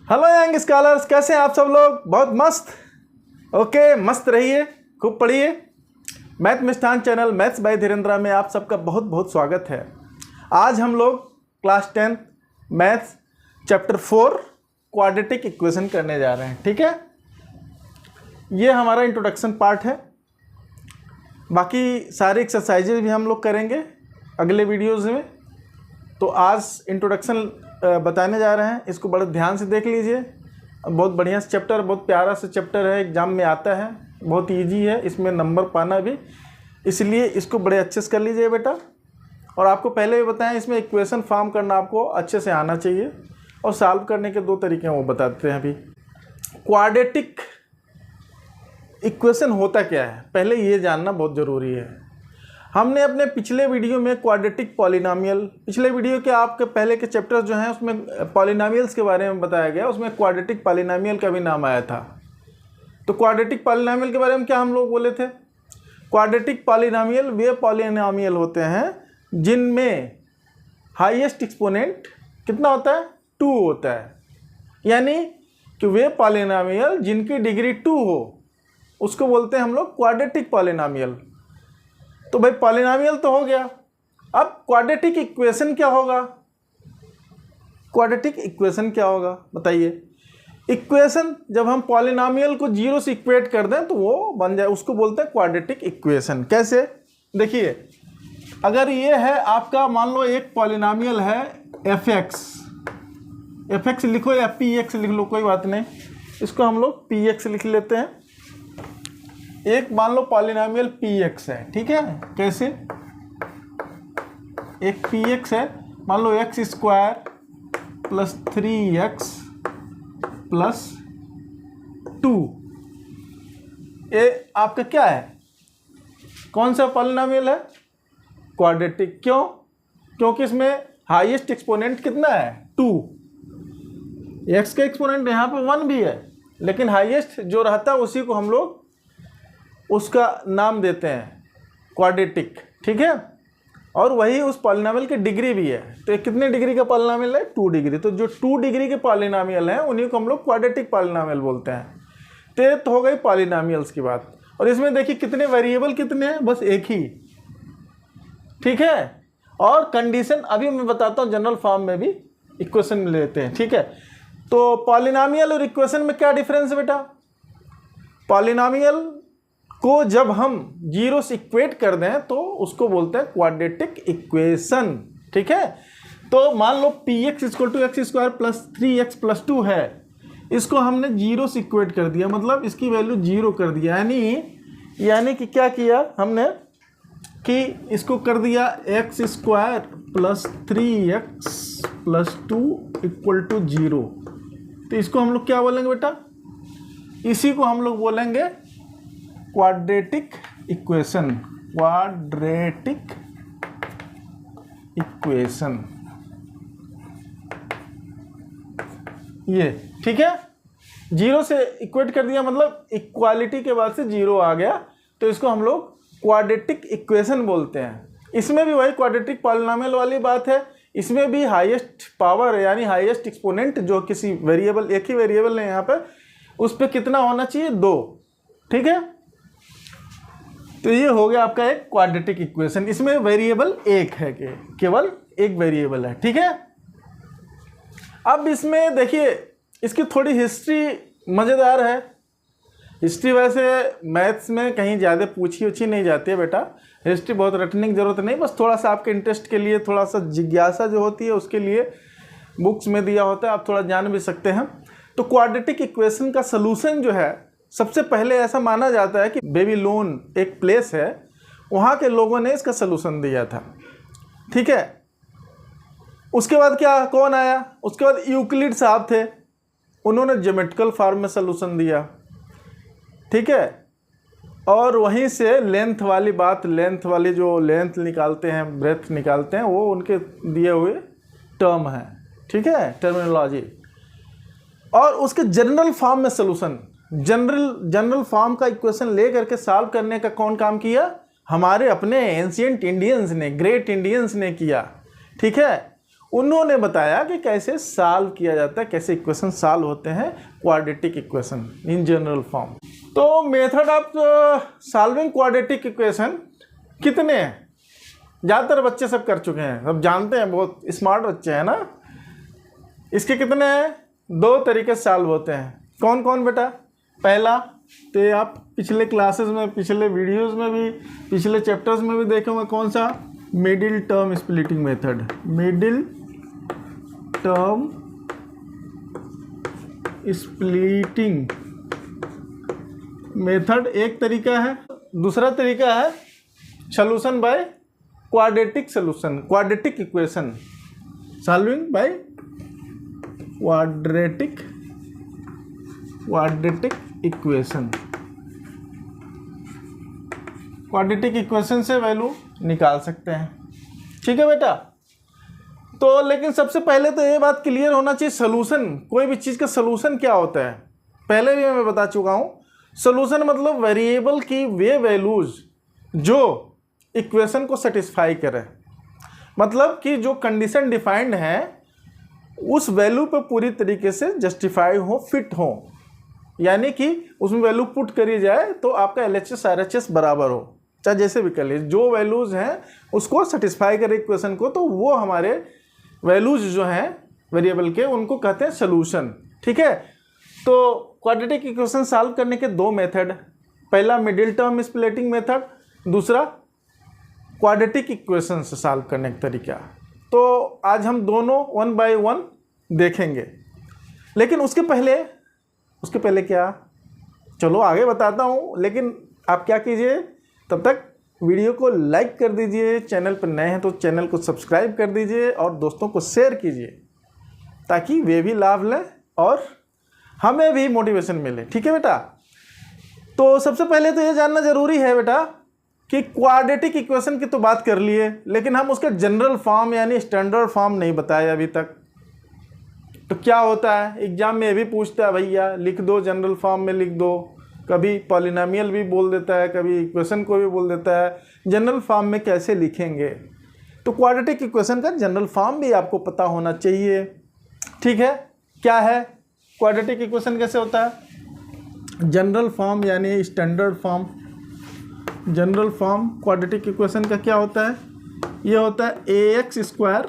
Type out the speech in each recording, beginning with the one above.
Hello young scholars, कैसे हैं आप सब लोग? बहुत मस्त। ओके, मस्त रहिए, खूब पढ़िए। Math Mishthan channel maths by धीरेन्द्रा में आप सबका बहुत बहुत स्वागत है। आज हम लोग class 10 maths chapter 4 quadratic equation करने जा रहे हैं। ठीक है, ये हमारा इंट्रोडक्शन पार्ट है। बाकी सारे एक्सरसाइजेज भी हम लोग करेंगे अगले वीडियोज़ में। तो आज इंट्रोडक्शन बताने जा रहे हैं, इसको बड़े ध्यान से देख लीजिए। बहुत बढ़िया से चैप्टर, बहुत प्यारा सा चैप्टर है, एग्जाम में आता है, बहुत इजी है, इसमें नंबर पाना भी, इसलिए इसको बड़े अच्छे से कर लीजिए बेटा। और आपको पहले भी बताएं, इसमें इक्वेशन फॉर्म करना आपको अच्छे से आना चाहिए और सॉल्व करने के दो तरीके हैं, वो बताते हैं अभी। क्वाड्रेटिक इक्वेशन होता क्या है, पहले ये जानना बहुत ज़रूरी है। हमने अपने पिछले वीडियो में क्वाड्रेटिक पॉलिनोमियल, पिछले वीडियो के आपके पहले के चैप्टर्स जो हैं उसमें पॉलिनोमियल्स के बारे में बताया गया, उसमें क्वाड्रेटिक पॉलिनोमियल का भी नाम आया था। तो क्वाड्रेटिक पॉलिनोमियल के बारे में क्या हम लोग बोले थे? क्वाड्रेटिक पॉलिनोमियल वे पॉलिनोमियल होते हैं जिनमें हाईएस्ट एक्सपोनेंट कितना होता है? 2 होता है। यानी कि वे पॉलिनोमियल जिनकी डिग्री 2 हो उसको बोलते हैं हम लोग क्वाड्रेटिक पॉलिनोमियल। तो भाई पॉलिनोमियल तो हो गया, अब क्वाड्रेटिक इक्वेशन क्या होगा? क्वाड्रेटिक इक्वेशन क्या होगा बताइए। इक्वेशन जब हम पॉलिनोमियल को 0 से इक्वेट कर दें तो वो बन जाए, उसको बोलते हैं क्वाड्रेटिक इक्वेशन। कैसे? देखिए, अगर ये है आपका, मान लो एक पॉलिनोमियल है एफ एक्स लिखो या पी एक्स लिख लो, कोई बात नहीं, इसको हम लोग पी एक्स लिख लेते हैं। एक मान लो पॉलिनोमियल पी एक्स है, ठीक है। कैसे? एक पी एक्स है, मान लो x square plus 3x plus 2, ये आपका क्या है? कौन सा पॉलिनोमियल है? क्वाड्रेटिक। क्यों? क्योंकि इसमें हाईएस्ट एक्सपोनेंट कितना है? 2। एक्स का एक्सपोनेंट यहाँ पे 1 भी है, लेकिन हाईएस्ट जो रहता है उसी को हम लोग उसका नाम देते हैं क्वाड्रेटिक, ठीक है। और वही उस पॉलिनोमियल की डिग्री भी है। तो ये कितने डिग्री का पॉलिनोमियल है? 2 डिग्री। तो जो 2 डिग्री के पॉलिनोमियल हैं उन्हीं को हम लोग क्वाड्रेटिक पॉलिनोमियल बोलते हैं। तो ये तो हो गई पॉलिनोमियल्स की बात। और इसमें देखिए कितने वेरिएबल कितने हैं? बस एक ही, ठीक है। और कंडीशन अभी मैं बताता हूँ, जनरल फॉर्म में भी इक्वेशन लेते हैं, ठीक है। तो पॉलिनोमियल और इक्वेशन में क्या डिफरेंस है बेटा? पॉलिनोमियल को जब हम 0 से इक्वेट कर दें तो उसको बोलते हैं क्वाड्रेटिक इक्वेशन, ठीक है। तो मान लो p x equal to x square plus 3x plus 2 है, इसको हमने 0 से इक्वेट कर दिया, मतलब इसकी वैल्यू 0 कर दिया। यानी कि क्या किया हमने कि इसको कर दिया x square plus 3x plus 2 equal to 0। तो इसको हम लोग क्या बोलेंगे बेटा? इसी को हम लोग बोलेंगे क्वाड्रेटिक इक्वेशन। क्वाड्रेटिक इक्वेशन, ये ठीक है। 0 से इक्वेट कर दिया, मतलब इक्वालिटी के बाद से 0 आ गया, तो इसको हम लोग क्वाड्रेटिक इक्वेशन बोलते हैं। इसमें भी वही क्वाड्रेटिक पॉलिनोमियल वाली बात है। इसमें भी हाईएस्ट पावर यानी हाईएस्ट एक्सपोनेंट जो किसी वेरिएबल, एक ही वेरिएबल है यहाँ पे, उस पर कितना होना चाहिए? 2, ठीक है। तो ये हो गया आपका एक क्वाड्रेटिक इक्वेशन। इसमें वेरिएबल एक है, केवल एक वेरिएबल है, ठीक है। अब इसमें देखिए, इसकी थोड़ी हिस्ट्री मज़ेदार है। हिस्ट्री वैसे मैथ्स में कहीं ज़्यादा पूछी नहीं जाती है बेटा, हिस्ट्री बहुत रटने की ज़रूरत नहीं, बस थोड़ा सा आपके इंटरेस्ट के लिए, थोड़ा सा जिज्ञासा जो होती है उसके लिए बुक्स में दिया होता है, आप थोड़ा जान भी सकते हैं। तो क्वाड्रेटिक इक्वेशन का सलूशन जो है, सबसे पहले ऐसा माना जाता है कि बेबीलोन एक प्लेस है, वहाँ के लोगों ने इसका सलूशन दिया था, ठीक है। उसके बाद क्या, कौन आया? उसके बाद यूक्लिड साहब थे, उन्होंने ज्योमेट्रिकल फॉर्म में सलूशन दिया, ठीक है। और वहीं से लेंथ वाली बात, लेंथ वाली जो लेंथ निकालते हैं, ब्रेथ निकालते हैं, वो उनके दिए हुए टर्म है, ठीक है, टर्मिनोलॉजी। और उसके जनरल फॉर्म में सलूशन, जनरल फॉर्म का इक्वेशन ले करके सॉल्व करने का कौन काम किया? हमारे अपने एंशिएंट इंडियंस ने, ग्रेट इंडियंस ने किया, ठीक है। उन्होंने बताया कि कैसे सॉल्व किया जाता है, कैसे इक्वेशन सॉल्व होते हैं quadratic equation in general form. तो method of solving quadratic equation कितने हैं? ज़्यादातर बच्चे सब कर चुके हैं, सब जानते हैं, बहुत स्मार्ट बच्चे हैं ना। इसके कितने हैं? 2 तरीके से सॉल्व होते हैं। कौन कौन बेटा? पहला तो ये आप पिछले क्लासेस में, पिछले वीडियोस में भी, पिछले चैप्टर्स में भी देखे होंगे। कौन सा? Middle term splitting method. Middle term splitting method एक तरीका है। दूसरा तरीका है solution by quadratic solution, quadratic equation, solving by quadratic equation. Quadratic equation से वैल्यू निकाल सकते हैं। ठीक है बेटा। तो लेकिन सबसे पहले तो ये बात क्लियर होना चाहिए, सॉल्यूशन, कोई भी चीज़ का सॉल्यूशन क्या होता है। पहले भी मैं बता चुका हूँ, सॉल्यूशन मतलब वेरिएबल की वे वैल्यूज जो इक्वेशन को सेटिस्फाई करे, मतलब कि जो कंडीशन डिफाइंड है उस वैल्यू पे पूरी तरीके से जस्टिफाई हो, फिट हो, यानी कि उसमें वैल्यू पुट करी जाए तो आपका LHS RHS बराबर हो, चाहे जैसे भी कर लीजिए, जो वैल्यूज़ हैं उसको सेटिस्फाई करे इक्वेशन को, तो वो हमारे वैल्यूज जो हैं वेरिएबल के, उनको कहते हैं सॉल्यूशन। ठीक है। तो क्वाड्रेटिक इक्वेशन सॉल्व करने के 2 मेथड, पहला मिडिल टर्म स्प्लिटिंग मेथड, दूसरा क्वाड्रेटिक इक्वेशन से सॉल्व करने का तरीका। तो आज हम दोनों 1 बाय 1 देखेंगे। लेकिन उसके पहले क्या, चलो आगे बताता हूँ, लेकिन आप क्या कीजिए, तब तक वीडियो को लाइक कर दीजिए, चैनल पर नए हैं तो चैनल को सब्सक्राइब कर दीजिए और दोस्तों को शेयर कीजिए, ताकि वे भी लाभ लें और हमें भी मोटिवेशन मिले। ठीक है बेटा। तो सबसे पहले तो ये जानना ज़रूरी है बेटा कि क्वाड्रेटिक इक्वेशन की तो बात कर लिए, लेकिन हम उसके जनरल फॉर्म यानी स्टैंडर्ड फॉर्म नहीं बताए अभी तक। तो क्या होता है, एग्जाम में ये भी पूछता है, भैया लिख दो, जनरल फॉर्म में लिख दो, कभी पॉलिनोमियल भी बोल देता है, कभी इक्वेशन को भी बोल देता है, जनरल फॉर्म में कैसे लिखेंगे। तो क्वाड्रेटिक इक्वेशन का जनरल फॉर्म भी आपको पता होना चाहिए। ठीक है। क्या है क्वाड्रेटिक इक्वेशन, कैसे होता है? जनरल फॉर्म यानी standard form. General form quadratic equation का क्या होता है? ये होता है ax²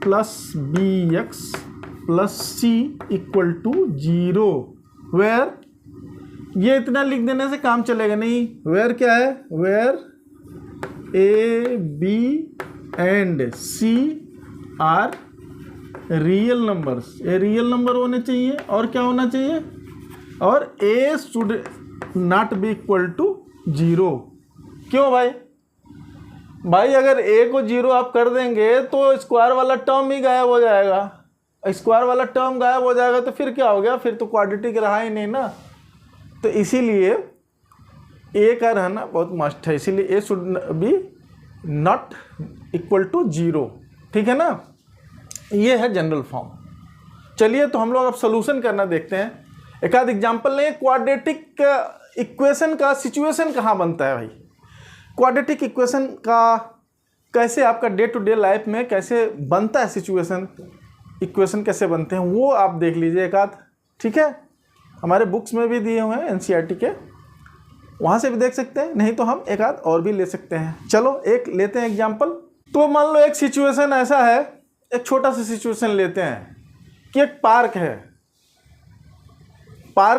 + bx + c = 0, वेयर, ये इतना लिख देने से काम चलेगा नहीं। वेयर क्या है? Where a, b and c are real numbers. A real number होने चाहिए, और क्या होना चाहिए? और a शुड नॉट बी = 0। क्यों भाई अगर a को 0 आप कर देंगे तो स्क्वायर वाला टर्म ही गायब हो जाएगा। स्क्वायर वाला टर्म गायब हो जाएगा तो फिर क्या हो गया? फिर तो क्वाड्रेटिक रहा ही नहीं ना। तो इसीलिए a का रहना बहुत मस्ट है, इसीलिए a शुड बी नॉट = 0। ठीक है ना। ये है जनरल फॉर्म। चलिए तो हम लोग अब सोल्यूशन करना देखते हैं। एक आध एग्जाम्पल लें। क्वाड्रेटिक इक्वेशन का सिचुएशन कहाँ बनता है भाई? क्वाड्रेटिक इक्वेशन का कैसे आपका डे टू डे लाइफ में कैसे बनता है सिचुएशन, इक्वेशन कैसे बनते हैं वो आप देख लीजिए एक आध। ठीक है। हमारे बुक्स में भी दिए हुए हैं NCERT के, वहाँ से भी देख सकते हैं, नहीं तो हम एक आध और भी ले सकते हैं। चलो एक लेते हैं एग्जाम्पल। तो मान लो एक सिचुएशन ऐसा है, एक छोटा सा सिचुएशन लेते हैं कि एक पार्क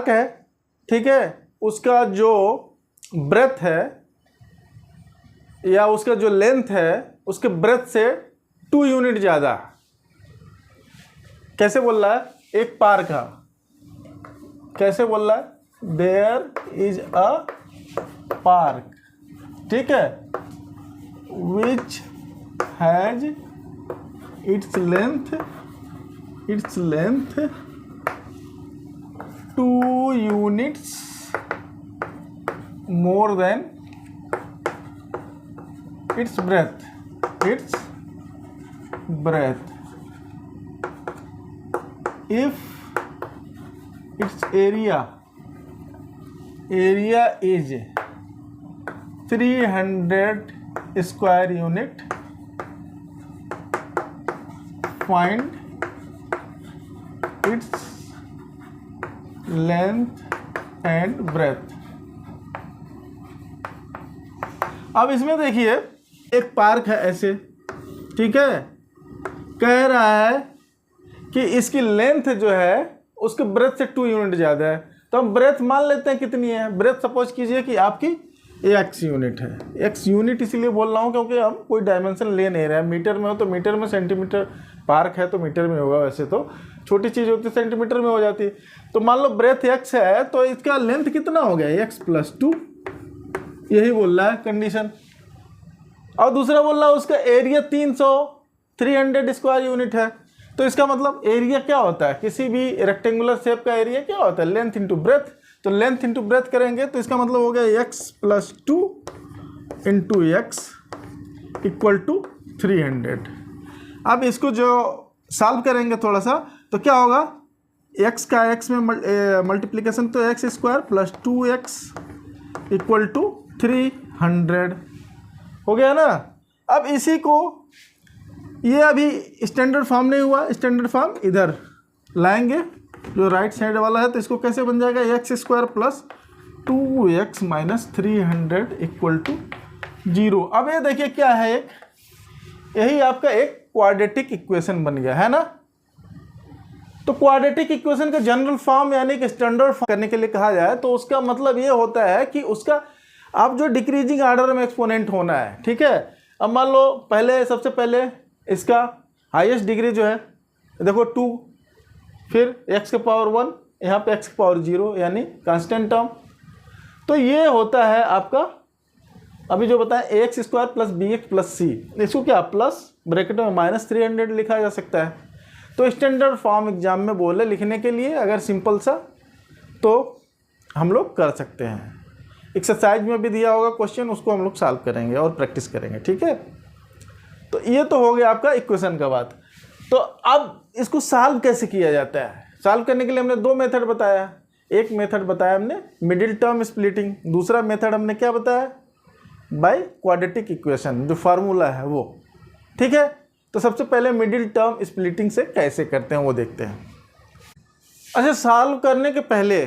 है। ठीक है। उसका जो ब्रेथ है या उसका जो लेंथ है उसके ब्रेथ से 2 यूनिट ज़्यादा। कैसे बोल रहा है? एक पार्क है, कैसे बोल रहा है? There is a park. ठीक है। Which has its length 2 units more than its breadth, if its area is 300 square unit, find its length and breadth. अब इसमें देखिए एक पार्क है ऐसे, ठीक है, कह रहा है कि इसकी लेंथ जो है उसके ब्रेथ से 2 यूनिट ज़्यादा है। तो हम ब्रेथ मान लेते हैं कितनी है। ब्रेथ सपोज कीजिए कि आपकी x यूनिट है। x यूनिट इसलिए बोल रहा हूँ क्योंकि हम कोई डायमेंशन ले नहीं रहे हैं। मीटर में हो तो मीटर में, सेंटीमीटर पार्क है तो मीटर में होगा, वैसे तो छोटी चीज़ होती है सेंटीमीटर में हो जाती है। तो मान लो ब्रेथ x है तो इसका लेंथ कितना हो गया, x + 2, यही बोल रहा है कंडीशन। और दूसरा बोल रहा है उसका एरिया 300 स्क्वायर यूनिट है। तो इसका मतलब एरिया क्या होता है, किसी भी रेक्टेंगुलर शेप का एरिया क्या होता है, लेंथ इंटू ब्रेथ। तो लेंथ इंटू ब्रेथ करेंगे तो इसका मतलब हो गया x + 2 इंटू x = 300। अब इसको जो सॉल्व करेंगे थोड़ा सा तो क्या होगा, x का x में मल्टीप्लिकेशन तो x² + 2x = 300 हो गया ना। अब इसी को, ये अभी स्टैंडर्ड फॉर्म नहीं हुआ, स्टैंडर्ड फॉर्म इधर लाएंगे जो राइट साइड वाला है। तो इसको कैसे बन जाएगा, x² + 2x - 300 = 0। अब ये देखिए क्या है, एक यही आपका एक क्वाड्रेटिक इक्वेशन बन गया है ना। तो क्वाड्रेटिक इक्वेशन का जनरल फॉर्म यानी कि स्टैंडर्ड फॉर्म करने के लिए कहा जाए तो उसका मतलब ये होता है कि उसका आप जो डिक्रीजिंग ऑर्डर में एक्सपोनेंट होना है, ठीक है। अब मान लो पहले, सबसे पहले इसका हाईएस्ट डिग्री जो है देखो 2, फिर x⁻⁴, यहाँ पे x⁻0 यानी कांस्टेंट टर्म। तो ये होता है आपका अभी जो बताएं ax² + bx + c। इसको क्या प्लस ब्रैकेट में -300 लिखा जा सकता है। तो स्टैंडर्ड फॉर्म एग्जाम में बोले लिखने के लिए अगर सिंपल सा तो हम लोग कर सकते हैं। एक्सरसाइज में भी दिया होगा क्वेश्चन, उसको हम लोग सॉल्व करेंगे और प्रैक्टिस करेंगे, ठीक है। तो ये तो हो गया आपका इक्वेशन का बात। तो अब इसको सॉल्व कैसे किया जाता है, सॉल्व करने के लिए हमने 2 मेथड बताया। एक मेथड बताया हमने मिडिल टर्म स्प्लिटिंग, दूसरा मेथड हमने क्या बताया, बाय क्वाड्रेटिक इक्वेशन, जो फार्मूला है वो, ठीक है। तो सबसे पहले मिडिल टर्म स्प्लिटिंग से कैसे करते हैं वो देखते हैं। अच्छा, सॉल्व करने के पहले,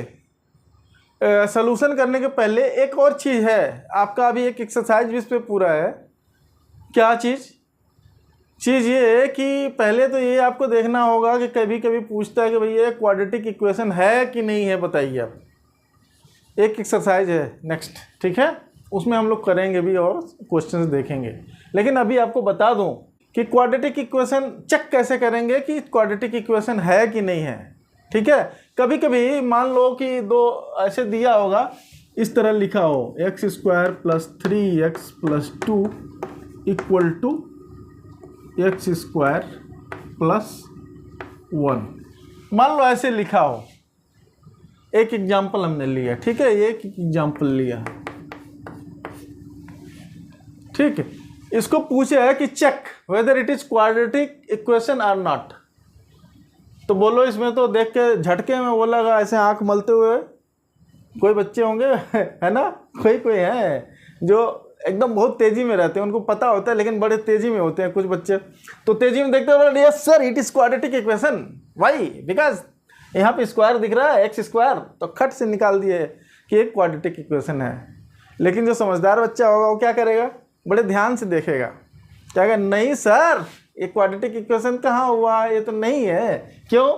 सॉल्यूशन करने के पहले एक और चीज़ है, आपका अभी एक एक्सरसाइज भी इस पर पूरा है। क्या चीज़ ये है कि पहले तो ये आपको देखना होगा कि कभी कभी पूछता है कि भैया क्वाड्रेटिक इक्वेशन है कि नहीं है, बताइए आप। एक एक्सरसाइज है नेक्स्ट, ठीक है, उसमें हम लोग करेंगे भी और क्वेश्चंस देखेंगे। लेकिन अभी आपको बता दूं कि क्वाड्रेटिक इक्वेशन चेक कैसे करेंगे कि क्वाड्रेटिक इक्वेशन है कि नहीं है, ठीक है। कभी कभी मान लो कि 2 ऐसे दिया होगा, इस तरह लिखा हो x² + 3x + 2 = x² + 1, मान लो ऐसे लिखा हो। एक एग्जाम्पल हमने लिया, ठीक है, ये एक एग्जाम्पल लिया, ठीक है। इसको पूछे है कि check whether it is quadratic equation और नॉट। तो बोलो, इसमें तो देख के झटके में बोला ऐसे आंख मलते हुए कोई बच्चे होंगे है ना, कोई है जो एकदम बहुत तेजी में रहते हैं, उनको पता होता है लेकिन बड़े तेजी में होते हैं कुछ बच्चे। तो तेजी में देखते हो, yes sir it is quadratic equation, why because यहाँ पे स्क्वायर दिख रहा है x², तो खट से निकाल दिए कि एक क्वाड्रेटिक इक्वेशन है। लेकिन जो समझदार बच्चा होगा वो क्या करेगा, बड़े ध्यान से देखेगा, क्या कहेगा, नहीं सर ये क्वाड्रेटिक इक्वेशन कहाँ हुआ, ये तो नहीं है। क्यों,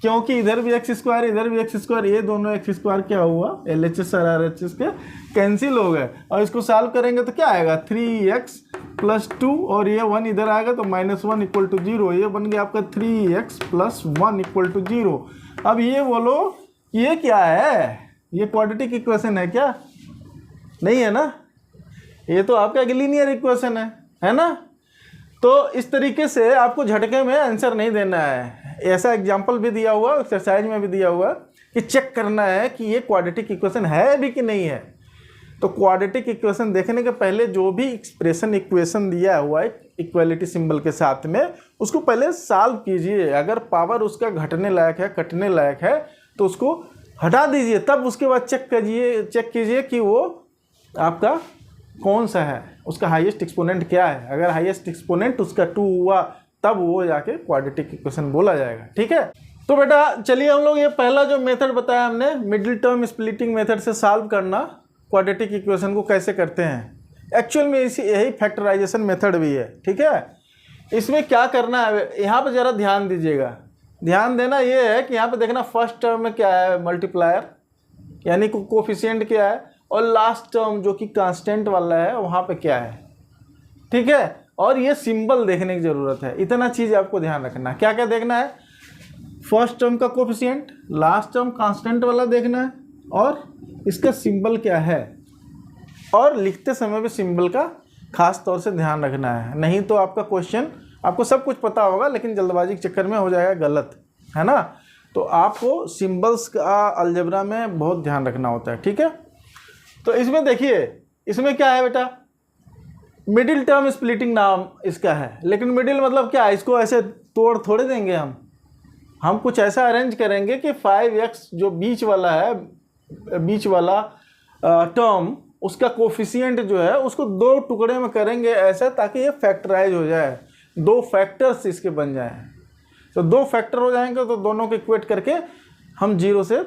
क्योंकि इधर भी x² इधर भी x², ये दोनों x² क्या हुआ, LHS और RHS के कैंसिल हो गए। और इसको सॉल्व करेंगे तो क्या आएगा, 3x + 2 और ये 1 इधर आएगा तो -1 = 0। ये बन गया आपका 3x + 1 = 0। अब ये बोलो ये क्या है, ये क्वाड्रेटिक इक्वेशन है क्या, नहीं है ना, ये तो आपका लीनियर इक्वेशन है ना। तो इस तरीके से आपको झटके में आंसर नहीं देना है। ऐसा एग्जाम्पल भी दिया हुआ, एक्सरसाइज में भी दिया हुआ कि चेक करना है कि ये क्वाड्रेटिक इक्वेशन है भी कि नहीं है। तो क्वाड्रेटिक इक्वेशन देखने के पहले जो भी एक्सप्रेशन इक्वेशन दिया हुआ है इक्वालिटी सिंबल के साथ में, उसको पहले सॉल्व कीजिए। अगर पावर उसका घटने लायक है, कटने लायक है, तो उसको हटा दीजिए, तब उसके बाद चेक कीजिए कि वो आपका कौन सा है, उसका हाईएस्ट एक्सपोनेंट क्या है। अगर हाईएस्ट एक्सपोनेंट उसका 2 हुआ तब वो जाके क्वाड्रेटिक इक्वेशन बोला जाएगा। ठीक है, तो बेटा चलिए हम लोग ये पहला जो मेथड बताया हमने मिडिल टर्म स्प्लिटिंग मेथड से सॉल्व करना क्वाड्रेटिक इक्वेशन को कैसे करते हैं। एक्चुअल में इसी यही फैक्टराइजेशन मेथड भी है। ठीक है, इसमें क्या करना है यहाँ पे ज़रा ध्यान दीजिएगा। ध्यान देना ये है कि यहाँ पे देखना फर्स्ट टर्म में क्या है, मल्टीप्लायर यानी कोफिशिएंट क्या है, और लास्ट टर्म जो कि कांस्टेंट वाला है वहाँ पे क्या है। ठीक है, और ये सिंबल देखने की ज़रूरत है। इतना चीज़ आपको ध्यान रखना है। क्या क्या देखना है, फर्स्ट टर्म का कोफिशिएंट, लास्ट टर्म कांस्टेंट वाला देखना है, और इसका सिंबल क्या है, और लिखते समय भी सिंबल का खास तौर से ध्यान रखना है। नहीं तो आपका क्वेश्चन, आपको सब कुछ पता होगा लेकिन जल्दबाजी के चक्कर में हो जाएगा गलत, है ना। तो आपको सिंबल्स का अलजेब्रा में बहुत ध्यान रखना होता है। ठीक है, तो इसमें देखिए, इसमें क्या है बेटा, मिडिल टर्म स्प्लिटिंग नाम इसका है। लेकिन मिडिल मतलब क्या है, इसको ऐसे तोड़ थोड़े देंगे हम कुछ ऐसा अरेंज करेंगे कि 5x जो बीच वाला है, बीच वाला टर्म, उसका कोफिशिएंट जो है उसको 2 टुकड़े में करेंगे ऐसा, ताकि ये फैक्टराइज हो जाए, 2 फैक्टर्स इसके बन जाएं। तो 2 फैक्टर हो जाएंगे तो दोनों को इक्वेट करके हम 0 से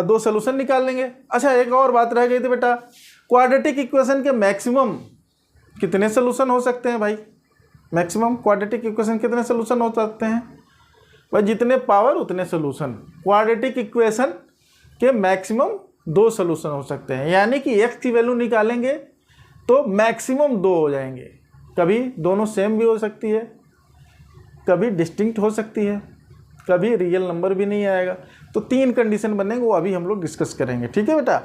2 सोल्यूशन निकाल लेंगे। अच्छा, एक और बात रह गई थी बेटा, क्वाड्रेटिक इक्वेशन के मैक्सिमम कितने सोल्यूशन हो सकते हैं भाई। मैक्सिमम क्वाड्रेटिक इक्वेशन कितने सोल्यूशन हो सकते हैं भाई, जितने पावर उतने सोल्यूशन। क्वाड्रेटिक इक्वेशन के मैक्सिमम 2 सोल्यूशन हो सकते हैं, यानी कि x की वैल्यू निकालेंगे तो मैक्सिमम 2 हो जाएंगे। कभी दोनों सेम भी हो सकती है, कभी डिस्टिंक्ट हो सकती है, कभी रियल नंबर भी नहीं आएगा। तो 3 कंडीशन बनेंगे, वो अभी हम लोग डिस्कस करेंगे। ठीक है बेटा,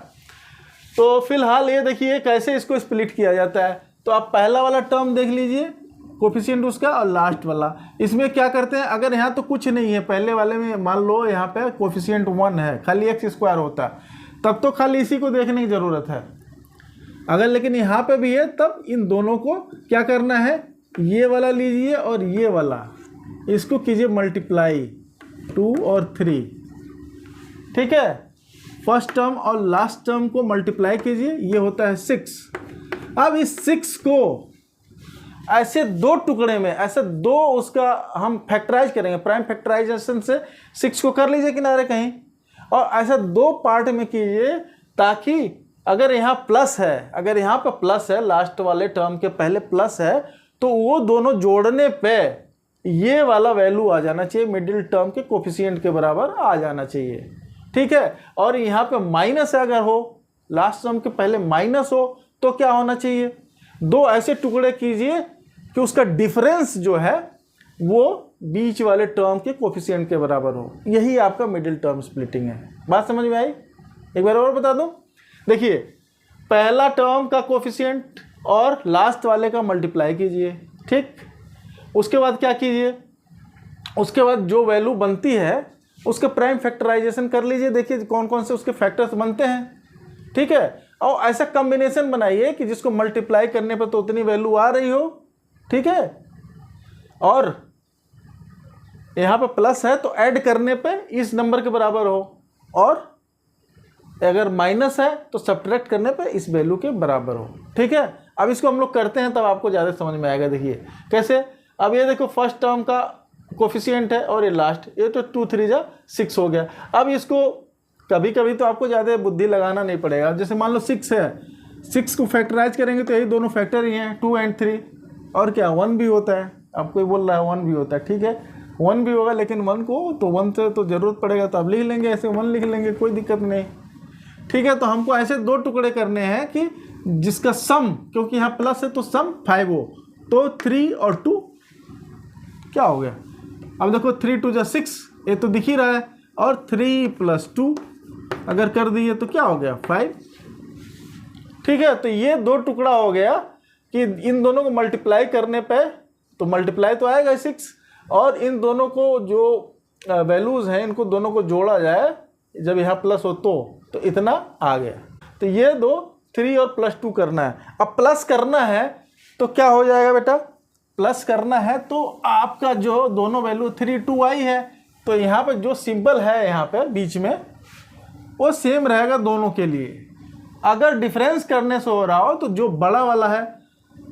तो फिलहाल ये देखिए कैसे इसको स्प्लिट किया जाता है। तो आप पहला वाला टर्म देख लीजिए, कोफिशिएंट उसका, और लास्ट वाला। इसमें क्या करते हैं, अगर यहाँ तो कुछ नहीं है, पहले वाले में मान लो यहाँ पे कोफिशिएंट 1 है, खाली x² होता, तब तो खाली इसी को देखने की ज़रूरत है। अगर लेकिन यहाँ पे भी है, तब इन दोनों को क्या करना है, ये वाला लीजिए और ये वाला, इसको कीजिए मल्टीप्लाई 2 और 3। ठीक है, फर्स्ट टर्म और लास्ट टर्म को मल्टीप्लाई कीजिए, ये होता है 6। अब इस 6 को ऐसे 2 टुकड़े में, ऐसे 2 उसका हम फैक्टराइज करेंगे, प्राइम फैक्टराइजेशन से 6 को कर लीजिए किनारे कहीं, और ऐसा 2 पार्ट में कीजिए, ताकि अगर यहाँ प्लस है, अगर यहाँ पर प्लस है, लास्ट वाले टर्म के पहले प्लस है, तो वो दोनों जोड़ने पे ये वाला वैल्यू आ जाना चाहिए, मिडिल टर्म के कोफिशिएंट के बराबर आ जाना चाहिए। ठीक है, और यहाँ पे माइनस अगर हो, लास्ट टर्म के पहले माइनस हो, तो क्या होना चाहिए, 2 ऐसे टुकड़े कीजिए कि उसका डिफरेंस जो है वो बीच वाले टर्म के कोफिशिएंट के बराबर हो। यही आपका मिडिल टर्म स्प्लिटिंग है। बात समझ में आई? एक बार और बता दूं, देखिए पहला टर्म का कोफिशिएंट और लास्ट वाले का मल्टीप्लाई कीजिए। ठीक, उसके बाद क्या कीजिए, उसके बाद जो वैल्यू बनती है उसके प्राइम फैक्टराइजेशन कर लीजिए, देखिए कौन कौन से उसके फैक्टर्स बनते हैं। ठीक है, और ऐसा कॉम्बिनेशन बनाइए कि जिसको मल्टीप्लाई करने पर तो उतनी वैल्यू आ रही हो। ठीक है, और यहाँ पे प्लस है तो ऐड करने पे इस नंबर के बराबर हो, और अगर माइनस है तो सब्ट्रैक्ट करने पे इस वैल्यू के बराबर हो। ठीक है, अब इसको हम लोग करते हैं तब आपको ज़्यादा समझ में आएगा। देखिए कैसे, अब ये देखो फर्स्ट टर्म का कोफिशिएंट है और ये लास्ट, ये तो 2 3 जा 6 हो गया। अब इसको कभी कभी तो आपको ज़्यादा बुद्धि लगाना नहीं पड़ेगा। जैसे मान लो 6 है, 6 को फैक्टराइज करेंगे तो यही दोनों फैक्टर ही हैं, 2 और 3, और क्या 1 भी होता है। आपको बोल रहा है 1 भी होता है, ठीक है 1 भी होगा, लेकिन 1 को तो 1 से तो ज़रूरत पड़ेगा तो आप लिख लेंगे, ऐसे 1 लिख लेंगे, कोई दिक्कत नहीं। ठीक है, तो हमको ऐसे 2 टुकड़े करने हैं कि जिसका सम, क्योंकि यहाँ प्लस है तो सम 5 हो, तो 3 और 2 क्या हो गया। अब देखो 3 2 जा 6, ये तो दिख ही रहा है, और 3 + 2 अगर कर दिए तो क्या हो गया 5। ठीक है, तो ये 2 टुकड़ा हो गया कि इन दोनों को मल्टीप्लाई करने पे तो मल्टीप्लाई तो आएगा 6, और इन दोनों को जो वैल्यूज़ हैं इनको दोनों को जोड़ा जाए, जब यहाँ प्लस हो तो इतना आ गया। तो ये 2 3 और +2 करना है। अब प्लस करना है तो क्या हो जाएगा बेटा, प्लस करना है तो आपका जो दोनों वैल्यू 3 2 आई है, तो यहाँ पर जो सिंबल है यहाँ पर बीच में वो सेम रहेगा दोनों के लिए। अगर डिफरेंस करने से हो रहा हो तो जो बड़ा वाला है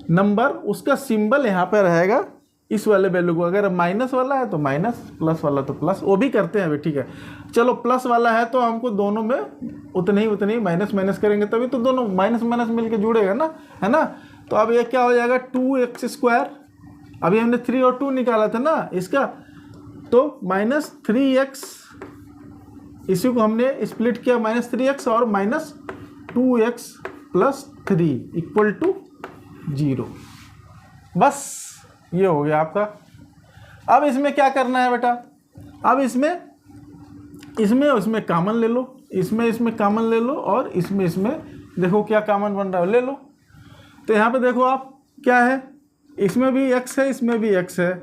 नंबर, उसका सिंबल यहाँ पे रहेगा इस वाले वैल्यू को, अगर माइनस वाला है तो माइनस, प्लस वाला तो प्लस, वो भी करते हैं अभी, ठीक है। चलो प्लस वाला है तो हमको दोनों में उतने ही माइनस माइनस करेंगे तभी तो दोनों माइनस माइनस मिलके जुड़ेगा ना, है ना। तो अब ये क्या हो जाएगा 2x², अभी हमने 3 और 2 निकाला था ना इसका, तो -3x, इसी को हमने स्प्लिट किया -3x और -2x + 3 = 0। बस ये हो गया आपका। अब इसमें क्या करना है बेटा, अब इसमें कॉमन ले लो, इसमें कॉमन ले लो और इसमें देखो क्या कॉमन बन रहा है, ले लो। तो यहाँ पे देखो आप क्या है, इसमें भी x है, इसमें भी x है,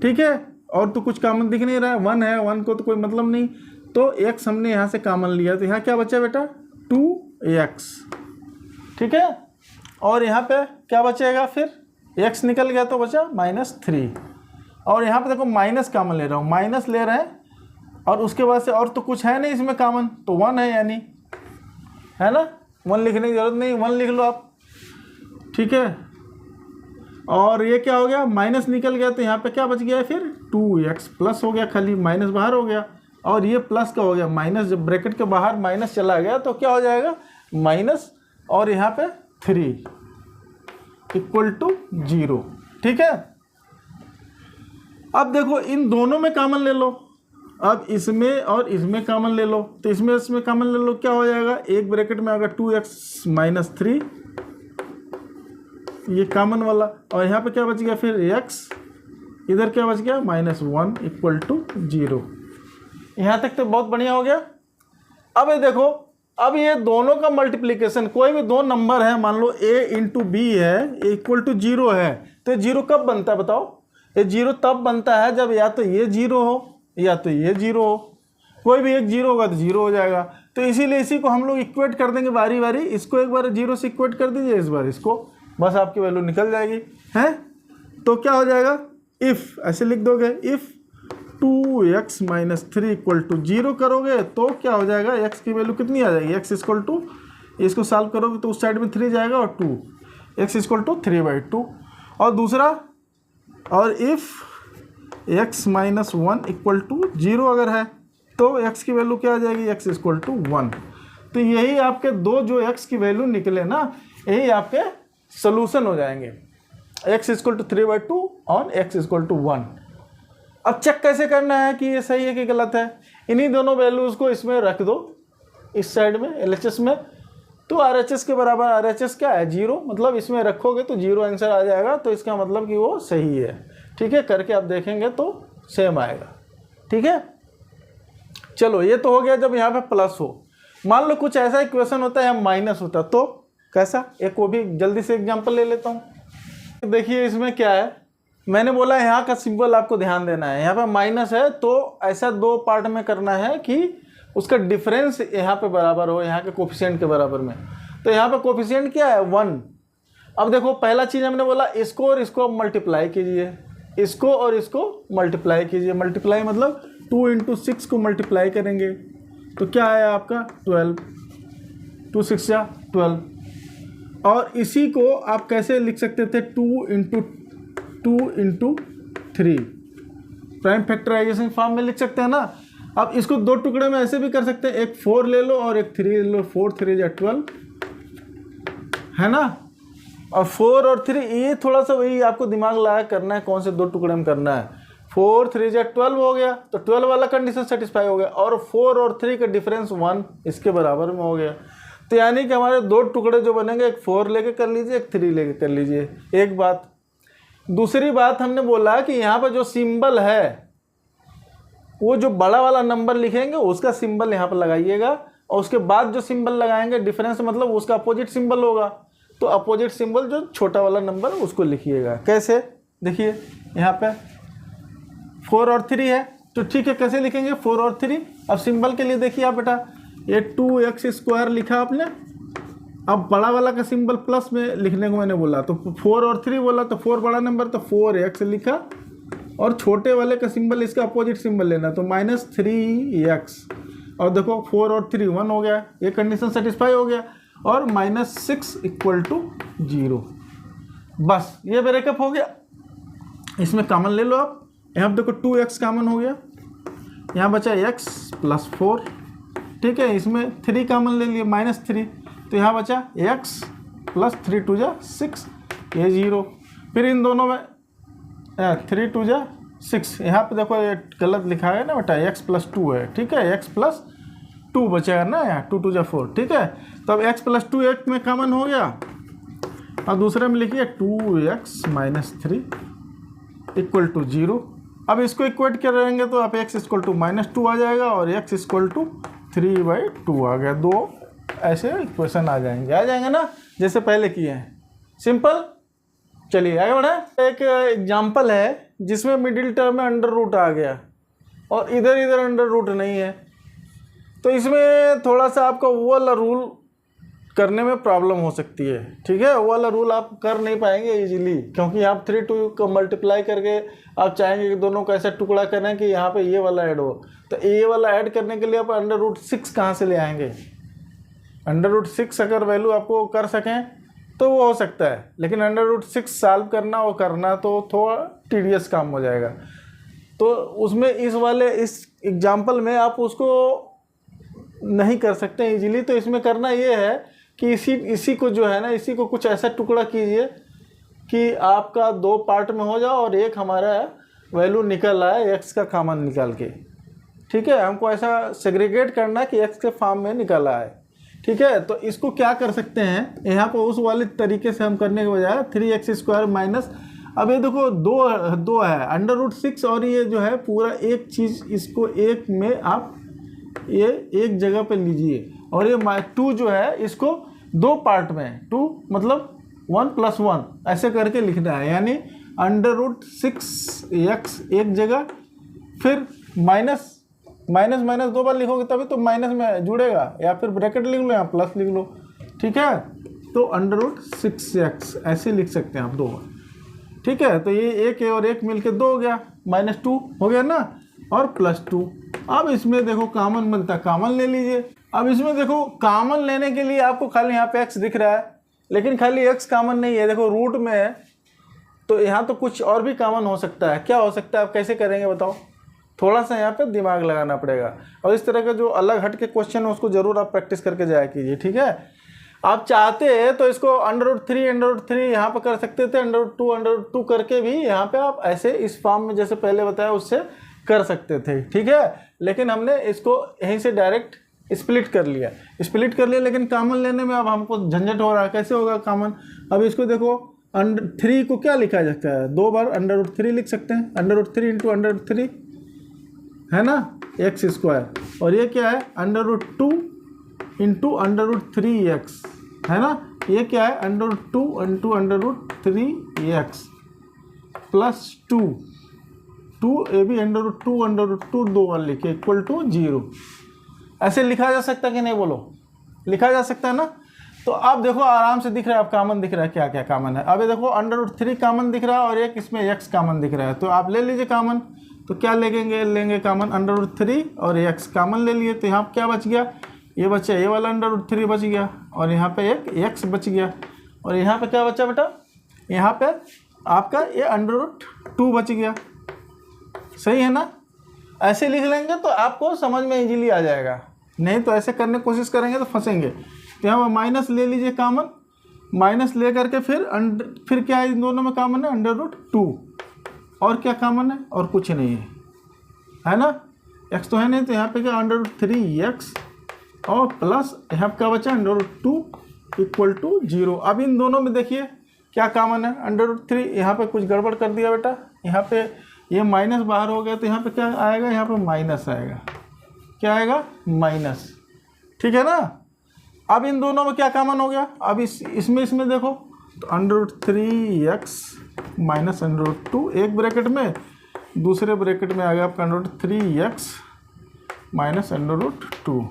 ठीक है, और तो कुछ कॉमन दिख नहीं रहा है, 1 है, 1 को तो कोई मतलब नहीं, तो x हमने यहाँ से कॉमन लिया, तो यहाँ क्या बचा बेटा 2x, ठीक है। और यहाँ पे क्या बचेगा, फिर x निकल गया तो बचा -3, और यहाँ पे देखो माइनस कॉमन ले रहा हूँ, माइनस ले रहे हैं, और उसके बाद से और तो कुछ है नहीं इसमें कॉमन, तो 1 है, यानी है ना, 1 लिखने की जरूरत नहीं, 1 लिख लो आप, ठीक है। और ये क्या हो गया, माइनस निकल गया, तो यहाँ पे क्या बच गया है फिर 2x प्लस हो गया, खाली माइनस बाहर हो गया, और ये प्लस का हो गया माइनस, जब ब्रैकेट के बाहर माइनस चला गया तो क्या हो जाएगा माइनस, और यहाँ पे 3 = 0, ठीक है। अब देखो इन दोनों में कॉमन ले लो, अब इसमें और इसमें कॉमन ले लो, तो इसमें कॉमन ले लो, क्या हो जाएगा, एक ब्रैकेट में अगर 2x - 3, ये कॉमन वाला, और यहाँ पे क्या बच गया फिर x, इधर क्या बच गया -1 = 0। यहाँ तक तो बहुत बढ़िया हो गया। अब ये देखो, अब ये दोनों का मल्टीप्लिकेशन, कोई भी दो नंबर है, मान लो a × b है, = 0 है, तो ये 0 कब बनता है बताओ, ये 0 तब बनता है जब या तो ये 0 हो या तो ये 0 हो, कोई भी एक 0 होगा तो 0 हो जाएगा। तो इसीलिए इसी को हम लोग इक्वेट कर देंगे बारी बारी, इसको एक बार 0 से इक्वेट कर दीजिए, इस बार इसको, बस आपकी वैल्यू निकल जाएगी, हैं। तो क्या हो जाएगा, इफ़ ऐसे लिख दोगे, इफ़ 2x - 3 = 0 करोगे तो क्या हो जाएगा, x की वैल्यू कितनी आ जाएगी, x = इसको सॉल्व करोगे तो उस साइड में 3 जाएगा और 2, x = 3/2। और दूसरा, और इफ़ x - 1 = 0 अगर है तो x की वैल्यू क्या आ जाएगी, x = 1। तो यही आपके दो जो x की वैल्यू निकले ना, यही आपके सोल्यूशन हो जाएंगे, x = 3/2 और x = 1। अब चेक कैसे करना है कि ये सही है कि गलत है, इन्हीं दोनों वैल्यूज़ को इसमें रख दो, इस साइड में LHS में, तो RHS के बराबर, RHS क्या है 0, मतलब इसमें रखोगे तो 0 आंसर आ जाएगा, तो इसका मतलब कि वो सही है, ठीक है। करके आप देखेंगे तो सेम आएगा, ठीक है। चलो ये तो हो गया जब यहाँ पे प्लस हो। मान लो कुछ ऐसा इक्वेशन होता है यहाँ माइनस होता है, तो कैसा, एक वो भी जल्दी से एग्जांपल ले लेता हूँ। देखिए इसमें क्या है, मैंने बोला यहाँ का सिंबल आपको ध्यान देना है, यहाँ पे माइनस है तो ऐसा दो पार्ट में करना है कि उसका डिफरेंस यहाँ पे बराबर हो, यहाँ के कोफिशिएंट के बराबर में। तो यहाँ पे कोफिशिएंट क्या है 1। अब देखो पहला चीज़ हमने बोला इसको और इसको मल्टीप्लाई कीजिए, इसको और इसको मल्टीप्लाई कीजिए, मल्टीप्लाई मतलब 2 × 6 को मल्टीप्लाई करेंगे तो क्या आया आपका 12, 2 × 6 = 12। और इसी को आप कैसे लिख सकते थे 2 × 3, प्राइम फैक्टराइजेशन फॉर्म में लिख सकते हैं ना। अब इसको दो टुकड़े में ऐसे भी कर सकते हैं, एक 4 ले लो और एक 3 ले लो, 4 × 3 = 12, है ना। और 4 और 3 ये थोड़ा सा वही आपको दिमाग लगा करना है, कौन से दो टुकड़े में करना है। 4 × 3 = 12 हो गया, तो 12 वाला कंडीशन सेटिस्फाई हो गया, और 4 और 3 का डिफरेंस 1 इसके बराबर में हो गया। तो यानी कि हमारे दो टुकड़े जो बनेंगे, एक 4 लेके कर लीजिए, एक 3 लेके कर लीजिए, एक बात। दूसरी बात हमने बोला कि यहाँ पर जो सिंबल है वो जो बड़ा वाला नंबर लिखेंगे उसका सिंबल यहाँ पर लगाइएगा, और उसके बाद जो सिंबल लगाएंगे डिफरेंस मतलब उसका अपोजिट सिंबल होगा, तो अपोजिट सिंबल जो छोटा वाला नंबर उसको लिखिएगा। कैसे, देखिए यहाँ पे 4 और 3 है, तो ठीक है कैसे लिखेंगे 4 और 3। अब सिंबल के लिए देखिए आप बेटा, ये 2x² लिखा आपने, अब बड़ा वाला का सिंबल प्लस में लिखने को मैंने बोला, तो 4 और 3 बोला, तो 4 बड़ा नंबर तो 4x लिखा, और छोटे वाले का सिंबल इसका अपोजिट सिंबल लेना, तो -3x। और देखो 4 और 3 1 हो गया, ये कंडीशन सेटिस्फाई हो गया, और -6 = 0। बस ये ब्रेकअप हो गया। इसमें कॉमन ले लो आप। यहाँ पे देखो 2x कॉमन हो गया, यहाँ बचा x प्लस 4, ठीक है। इसमें 3 कॉमन ले लिए -3, तो यहाँ बचा x प्लस 3 2 जा 6, ये 0। फिर इन दोनों में 3 2 जा 6, यहाँ पे देखो ये गलत लिखा है ना बेटा, x प्लस 2 है, ठीक है। x प्लस 2 बचेगा ना, यहाँ 2 2 जा 4, ठीक है। तो अब x प्लस 2 एक में कॉमन हो गया, और दूसरे में लिखिए 2x माइनस 3 इक्वल टू 0। अब इसको इक्वेट करेंगे तो आप x इक्वल टू -2 आ जाएगा और x इक्वल टू 3/2 आ गया। दो ऐसे इक्वेशन आ जाएंगे ना, जैसे पहले किए हैं, सिंपल। चलिए आगे बढ़े। एक एग्जाम्पल है जिसमें मिडिल टर्म में अंडर रूट आ गया और इधर अंडर रूट नहीं है, तो इसमें थोड़ा सा आपका वो वाला रूल करने में प्रॉब्लम हो सकती है, ठीक है। वो वाला रूल आप कर नहीं पाएंगे इजीली, क्योंकि आप 3 2 को मल्टीप्लाई करके आप चाहेंगे कि दोनों को ऐसा टुकड़ा करें कि यहाँ पे ये वाला ऐड हो, तो ये वाला ऐड करने के लिए आप √6 कहाँ से ले आएंगे। √6 अगर वैल्यू आपको कर सकें तो वो हो सकता है, लेकिन √6 सॉल्व करना तो थोड़ा टीडियस काम हो जाएगा। तो उसमें इस एग्जाम्पल में आप उसको नहीं कर सकते इजीली। तो इसमें करना ये है कि इसी को जो है ना, इसी को कुछ ऐसा टुकड़ा कीजिए कि आपका 2 पार्ट में हो जाओ और एक हमारा वैल्यू निकल आए x का कॉमन निकाल के, ठीक है। हमको ऐसा सेग्रीगेट करना है कि x के फॉर्म में निकल आए, ठीक है। तो इसको क्या कर सकते हैं, यहाँ पर उस वाले तरीके से हम करने के बजाय 3x² माइनस, अब ये देखो दो है √6, और ये जो है पूरा एक चीज़, इसको एक में आप ये एक जगह पे लीजिए, और ये 2 जो है इसको 2 पार्ट में, 2 मतलब 1 + 1 ऐसे करके लिखना है, यानी √6x एक जगह, फिर माइनस 2 बार लिखोगे तभी तो माइनस में जुड़ेगा, या फिर ब्रैकेट लिख लो या प्लस लिख लो, ठीक है। तो √6x ऐसे लिख सकते हैं आप 2 बार, ठीक है। तो ये एक है और एक मिलके 2 हो गया, -2 हो गया ना, और +2। अब इसमें देखो कॉमन बनता है, कॉमन ले लीजिए। अब इसमें देखो कॉमन लेने के लिए आपको खाली यहाँ पे x दिख रहा है, लेकिन खाली x कॉमन नहीं है, देखो रूट में है, तो यहाँ तो कुछ और भी कॉमन हो सकता है। क्या हो सकता है, आप कैसे करेंगे बताओ, थोड़ा सा यहाँ पे दिमाग लगाना पड़ेगा। और इस तरह का जो अलग हट के क्वेश्चन है उसको जरूर आप प्रैक्टिस करके जाया कीजिए, ठीक है। आप चाहते हैं तो इसको √3 यहाँ पर कर सकते थे, √2 करके भी यहाँ पे आप ऐसे इस फॉर्म में जैसे पहले बताया उससे कर सकते थे, ठीक है। लेकिन हमने इसको यहीं से डायरेक्ट स्प्लिट कर लिया, लेकिन कॉमन लेने में अब हमको झंझट हो रहा है। कैसे होगा कॉमन, अब इसको देखो 3 को क्या लिखा जा सकता है, 2 बार √3 लिख सकते हैं, √3 × √3 है ना, x², और ये क्या है √2 × √3x है ना, ये क्या है √2 × √3x प्लस 2 ये भी √2 2 बार लिखे इक्वल टू 0। ऐसे लिखा जा सकता है कि नहीं, बोलो, लिखा जा सकता है ना। तो आप देखो आराम से दिख रहा है, आप कॉमन दिख रहा है, क्या क्या कॉमन है। अब ये देखो √3 कॉमन दिख रहा है और एक इसमें x कॉमन दिख रहा है, तो आप ले लीजिए कॉमन। तो क्या लेंगे कॉमन, √3 और x कॉमन ले लिए, तो यहाँ क्या बच गया, ये बचा, ये वाला √3 बच गया, और यहाँ पे एक x बच गया, और यहाँ पे क्या बचा बेटा, यहाँ पे आपका ये √2 बच गया, सही है ना। ऐसे लिख लेंगे तो आपको समझ में इजीली आ जाएगा, नहीं तो ऐसे करने की कोशिश करेंगे तो फंसेंगे। तो यहाँ पर माइनस ले लीजिए कॉमन, माइनस ले करके फिर क्या है, इन दोनों में कॉमन है √2, और क्या कॉमन है, और कुछ नहीं है ना, x तो है नहीं, तो यहाँ पे क्या √3x और प्लस यहाँ क्या बचा √2 इक्वल टू 0। अब इन दोनों में देखिए क्या कॉमन है, √3, यहाँ पे कुछ गड़बड़ कर दिया बेटा, यहाँ पे ये माइनस बाहर हो गया, तो यहाँ पे क्या आएगा, यहाँ पे माइनस आएगा, क्या आएगा, माइनस, ठीक है ना। अब इन दोनों में क्या कॉमन हो गया, अब इसमें देखो, तो √3x माइनस √2 एक ब्रैकेट में, दूसरे ब्रैकेट में आ गया आपका √3x माइनस √2,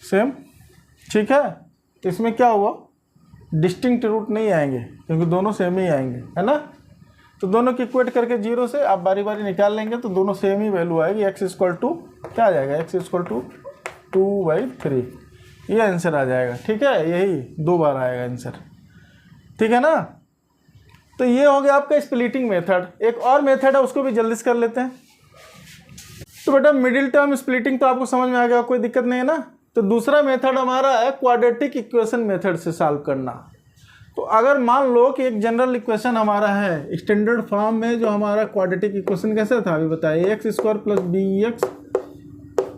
सेम, ठीक है। तो इसमें क्या हुआ, डिस्टिंक्ट रूट नहीं आएंगे क्योंकि दोनों सेम ही आएंगे, है ना। तो दोनों की इक्वेट करके 0 से आप बारी बारी निकाल लेंगे तो दोनों सेम ही वैल्यू आएगी। x इक्वल टू क्या आ जाएगा, x इक्वल टू 2/3, ये आंसर आ जाएगा, ठीक है। यही 2 बार आएगा आंसर, ठीक है ना। तो ये हो गया आपका स्प्लिटिंग मेथड। एक और मेथड है, उसको भी जल्दी से कर लेते हैं। तो बेटा मिडिल टर्म स्प्लिटिंग तो आपको समझ में आ गया, कोई दिक्कत नहीं है ना। तो दूसरा मेथड हमारा है क्वाड्रेटिक इक्वेशन मेथड से सॉल्व करना। तो अगर मान लो कि एक जनरल इक्वेशन हमारा है स्टैंडर्ड फॉर्म में, जो हमारा क्वाड्रेटिक इक्वेशन कैसे था अभी बताइए, x square plus b x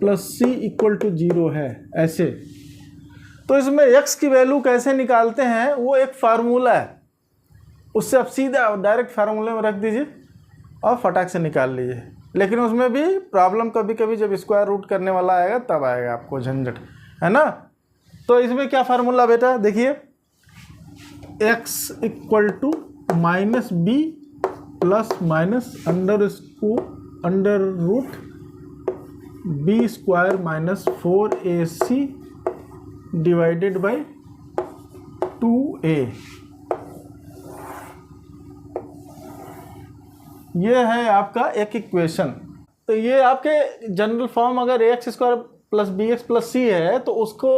plus c equal to 0 है ऐसे। तो इसमें x की वैल्यू कैसे निकालते हैं, वो एक फार्मूला है, उससे आप सीधा डायरेक्ट फार्मूले में रख दीजिए और फटाक से निकाल लीजिए। लेकिन उसमें भी प्रॉब्लम कभी कभी जब स्क्वायर रूट करने वाला आएगा तब आएगा आपको झंझट, है ना। तो इसमें क्या फार्मूला बेटा देखिए, x equal to minus b plus minus under root b square minus 4ac divided by 2a। ये है आपका एक इक्वेशन। तो ये आपके जनरल फॉर्म अगर x square plus b x plus c है, तो उसको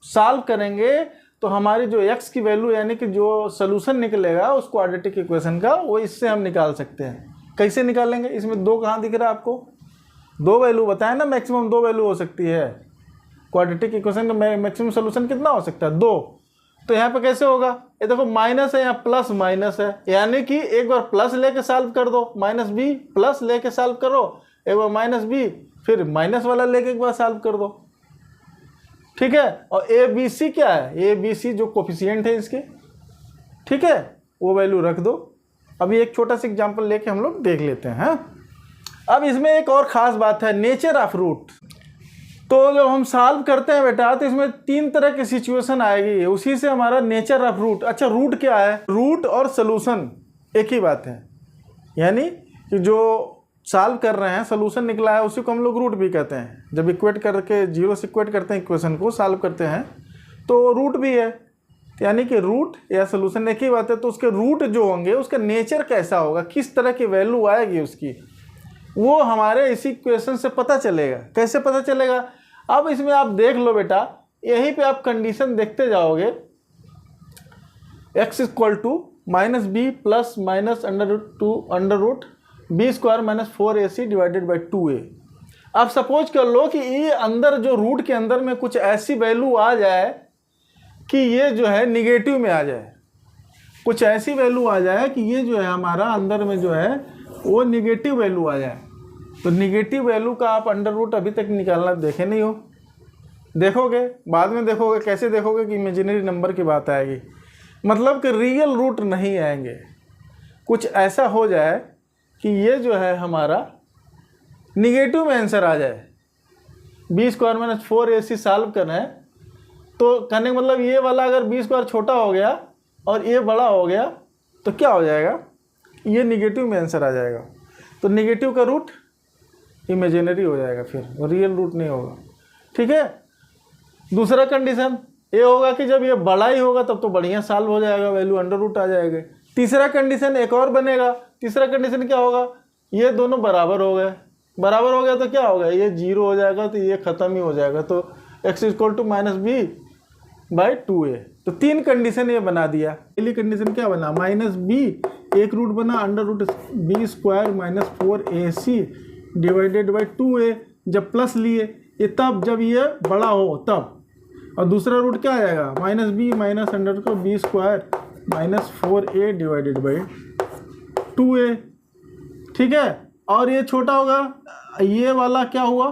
सॉल्व करेंगे तो हमारी जो x की वैल्यू यानी कि जो सोल्यूशन निकलेगा उस क्वाड्रेटिक इक्वेशन का, वो इससे हम निकाल सकते हैं। कैसे निकालेंगे, इसमें 2 कहाँ दिख रहा है आपको, 2 वैल्यू बताया ना, मैक्सिमम 2 वैल्यू हो सकती है। क्वाड्रेटिक इक्वेशन का मैक्सिमम सोल्यूशन कितना हो सकता है, 2। तो यहाँ पे कैसे होगा, ये देखो माइनस है, यहाँ प्लस माइनस है, यानी कि एक बार प्लस लेके सॉल्व कर दो, माइनस बी प्लस लेके सॉल्व करो, एक बार माइनस बी फिर माइनस वाला लेके एक बार सॉल्व कर दो, ठीक है। और ए बी सी क्या है, ए बी सी जो कोफिशिएंट है इसके, ठीक है, वो वैल्यू रख दो। अभी एक छोटा सा एग्जांपल लेके हम लोग देख लेते हैं। अब इसमें एक और ख़ास बात है, नेचर ऑफ रूट। तो जब हम सॉल्व करते हैं बेटा, तो इसमें 3 तरह की सिचुएशन आएगी, उसी से हमारा नेचर ऑफ रूट। अच्छा, रूट क्या है, रूट और सोल्यूशन एक ही बात है, यानी कि जो सॉल्व कर रहे हैं सोल्यूशन निकला है उसी को हम लोग रूट भी कहते हैं। जब इक्वेट करके 0 से इक्वेट करते हैं इक्वेशन को, सॉल्व करते हैं तो रूट भी है, यानी कि रूट या सोल्यूशन एक ही बात है। तो उसके रूट जो होंगे उसका नेचर कैसा होगा, किस तरह की वैल्यू आएगी उसकी, वो हमारे इसी इक्वेशन से पता चलेगा। कैसे पता चलेगा, अब इसमें आप देख लो बेटा, यहीं पे आप कंडीशन देखते जाओगे, x equal to minus b plus minus under root b square minus 4ac divided by 2a। अब सपोज कर लो कि ये अंदर जो रूट के अंदर में कुछ ऐसी वैल्यू आ जाए कि ये जो है निगेटिव में आ जाए, कुछ ऐसी वैल्यू आ जाए कि ये जो है हमारा अंदर में जो है वो निगेटिव वैल्यू आ जाए। तो निगेटिव वैल्यू का आप अंडर रूट अभी तक निकालना देखे नहीं हो, देखोगे बाद में देखोगे। कैसे देखोगे कि इमेजिनरी नंबर की बात आएगी, मतलब कि रियल रूट नहीं आएंगे। कुछ ऐसा हो जाए कि ये जो है हमारा निगेटिव में आंसर आ जाए, B square minus 4ac solve करना है, तो कहने का मतलब ये वाला अगर बी स्क्वायर छोटा हो गया और ये बड़ा हो गया तो क्या हो जाएगा, ये निगेटिव में आंसर आ जाएगा। तो निगेटिव का रूट इमेजिनरी हो जाएगा, फिर रियल रूट नहीं होगा, ठीक है। दूसरा कंडीशन ये होगा कि जब ये बड़ा ही होगा तब तो बढ़िया सॉल्व हो जाएगा, वैल्यू अंडर रूट आ जाएगा। तीसरा कंडीशन एक और बनेगा, तीसरा कंडीशन क्या होगा, ये दोनों बराबर हो गए, बराबर हो गया तो क्या होगा, ये 0 हो जाएगा, तो ये ख़त्म ही हो जाएगा। तो x equal to minus b by 2a। तो 3 कंडीशन ये बना दिया। पहली कंडीशन क्या बना, माइनस बी एक रूट बना under root b square minus 4ac divided by 2a। जब प्लस लिए ये तब जब ये बड़ा हो तब, और दूसरा रूट क्या आ जाएगा, minus b minus under root b square minus 4a divided by 2a, ठीक है। और ये छोटा होगा, ये वाला क्या हुआ,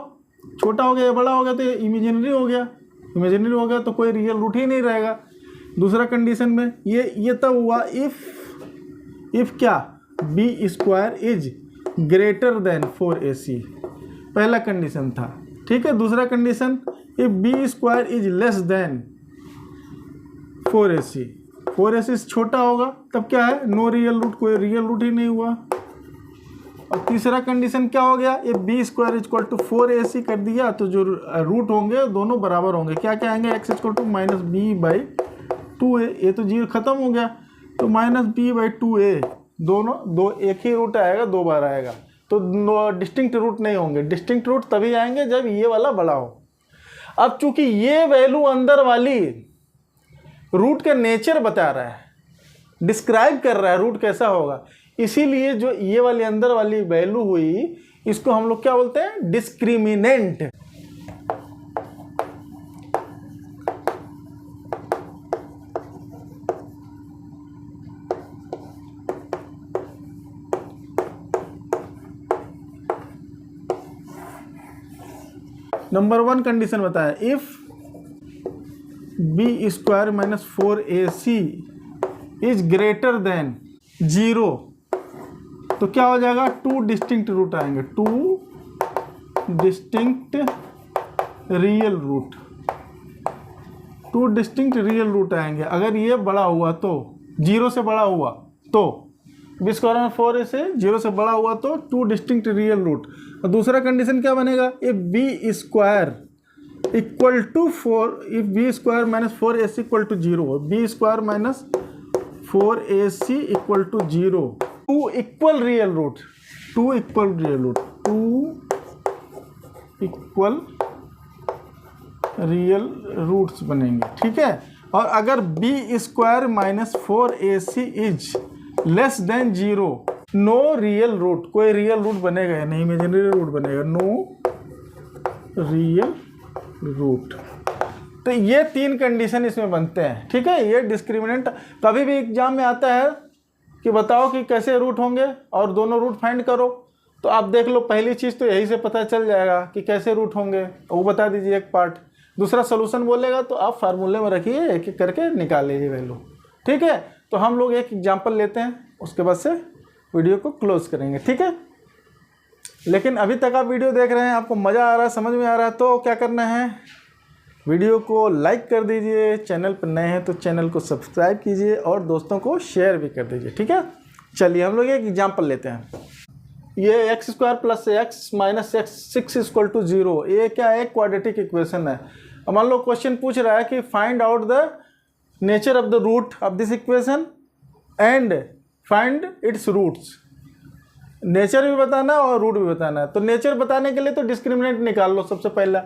छोटा हो गया, ये बड़ा हो गया, तो ये इमेजिनरी हो गया, इमेजिनरी हो गया तो कोई रियल रूट ही नहीं रहेगा। दूसरा कंडीशन में ये तब हुआ इफ़ क्या, b square is greater than 4ac, पहला कंडीशन था, ठीक है। दूसरा condition if b square is less than 4ac, 4ac से छोटा होगा तब क्या है, नो रियल रूट, कोई रियल रूट ही नहीं हुआ। और तीसरा कंडीशन क्या हो गया, if b square is equal to 4ac कर दिया तो जो रूट होंगे दोनों बराबर होंगे, क्या क्या आएंगे, x equal to minus b by 2a, ये तो 0 खत्म हो गया, तो माइनस बी बाई 2a, दोनों दो एक ही रूट आएगा, 2 बार आएगा, तो डिस्टिंक्ट रूट नहीं होंगे। डिस्टिंक्ट रूट तभी आएंगे जब ये वाला बड़ा हो। अब चूंकि ये वैल्यू अंदर वाली रूट का नेचर बता रहा है, डिस्क्राइब कर रहा है रूट कैसा होगा, इसीलिए जो ये वाली अंदर वाली वैल्यू हुई इसको हम लोग क्या बोलते हैं, डिस्क्रिमिनेंट। नंबर 1 कंडीशन बताया, if b square minus 4ac is greater than 0, तो क्या हो जाएगा, 2 डिस्टिंक्ट रूट आएंगे, 2 distinct real root, 2 distinct real root आएंगे। अगर ये बड़ा हुआ तो 0 से बड़ा हुआ तो बी स्क्वायर में 4 से 0 से बड़ा हुआ तो 2 डिस्टिंक्ट रियल रूट। और दूसरा कंडीशन क्या बनेगा, if b square equal to 4, if b square minus 4ac equal to 0, b square minus 4ac equal to 0, 2 equal real root, 2 equal real root, 2 equal real roots बनेंगे, ठीक है। और अगर b square minus 4ac is less than 0, no real root, कोई real root बनेगा या नहीं, imaginary root बनेगा, नो रियल रूट। तो ये 3 कंडीशन इसमें बनते हैं, ठीक है। ये डिस्क्रिमिनेंट कभी भी एग्जाम में आता है कि बताओ कि कैसे रूट होंगे और दोनों रूट फाइंड करो, तो आप देख लो, पहली चीज़ तो यही से पता चल जाएगा कि कैसे रूट होंगे, वो बता दीजिए एक पार्ट। दूसरा सोल्यूशन बोलेगा तो आप फार्मूले में रखिए, एक एक करके निकाल लीजिए वैल्यू, ठीक है। तो हम लोग एक एग्जाम्पल लेते हैं, उसके बाद से वीडियो को क्लोज करेंगे, ठीक है। लेकिन अभी तक आप वीडियो देख रहे हैं, आपको मज़ा आ रहा है, समझ में आ रहा है, तो क्या करना है, वीडियो को लाइक कर दीजिए, चैनल पर नए हैं तो चैनल को सब्सक्राइब कीजिए और दोस्तों को शेयर भी कर दीजिए, ठीक है। चलिए हम लोग एक एग्जाम्पल लेते हैं। ये x square plus x minus x 6 equal to 0, ये क्या है, क्वाड्रेटिक इक्वेशन है। अब मान लो क्वेश्चन पूछ रहा है कि find out the nature of the root of this equation and find its roots. Nature भी बताना और रूट भी बताना है। तो नेचर बताने के लिए तो डिस्क्रिमिनेंट निकाल लो सबसे पहला।